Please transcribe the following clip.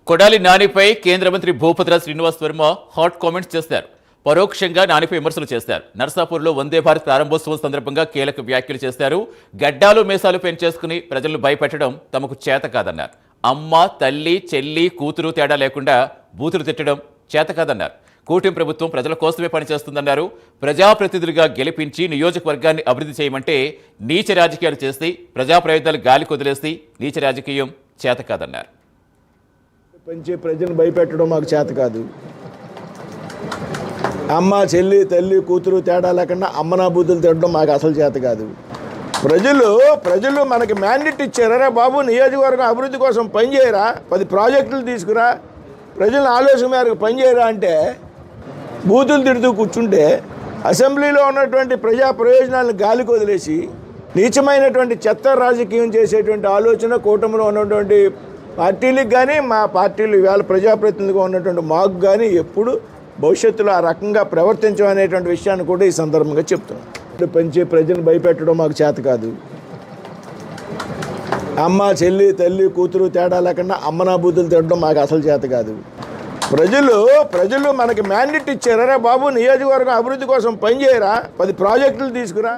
కొడాలి నానిపై కేంద్ర మంత్రి Bhupathiraj Srinivas Varma hot comments చేశారు. పరోక్షంగా నానిపై విమర్శలు చేశారు. నర్సాపూర్లో వందే భారత్ ప్రారంభోత్సవం సందర్భంగా కీలక వ్యాఖ్యలు చేశారు. గడ్డాలు మేసాలు పెంచేసుకుని ప్రజలను భయపెట్టడం తమకు చేత కాదన్నారు. అమ్మ, తల్లి, చెల్లి, కూతురు తేడా లేకుండా బూతులు తిట్టడం చేత కాదన్నారు. కూటమి ప్రభుత్వం ప్రజల కోసమే పనిచేస్తుందన్నారు. ప్రజాప్రతినిధులుగా గెలిపించి నియోజకవర్గాన్ని అభివృద్ధి చేయమంటే నీచ రాజకీయాలు చేసి ప్రజా ప్రయోజనాలు గాలి కొదిలేసి నీచ రాజకీయం చేత కాదన్నారు. పెంచి ప్రజలను భయపెట్టడం మాకు చేత కాదు. అమ్మ, చెల్లి, తల్లి, కూతురు తేడా లేకుండా అమ్మనా బూతులు తిట్టడం మాకు అసలు చేత కాదు. ప్రజలు మనకి మ్యాండేట్ ఇచ్చారా బాబు, నియోజకవర్గం అభివృద్ధి కోసం పనిచేయరా, 10 ప్రాజెక్టులు తీసుకురా, ప్రజలను ఆలోచన మేరకు పనిచేయరా అంటే బూతులు తిడుతూ కూర్చుంటే అసెంబ్లీలో ఉన్నటువంటి ప్రజా ప్రయోజనాలను గాలికి వదిలేసి నీచమైనటువంటి చెత్త రాజకీయం చేసేటువంటి ఆలోచన కూటమిలో ఉన్నటువంటి పార్టీలకు కానీ మా పార్టీలు ఇవాళ ప్రజాప్రతినిధిగా ఉన్నటువంటి మాకు కానీ ఎప్పుడు భవిష్యత్తులో ఆ రకంగా ప్రవర్తించడం అనేటువంటి విషయాన్ని కూడా ఈ సందర్భంగా చెప్తున్నాం. పెంచి ప్రజలను భయపెట్టడం మాకు చేత కాదు. అమ్మ, చెల్లి, తల్లి, కూతురు తేడా లేకుండా అమ్మనా బూతులు తిట్టడం మాకు అసలు చేత కాదు. ప్రజలు మనకి మ్యాండేట్ ఇచ్చారా బాబు, నియోజకవర్గం అభివృద్ధి కోసం పనిచేయరా, 10 ప్రాజెక్టులు తీసుకురా.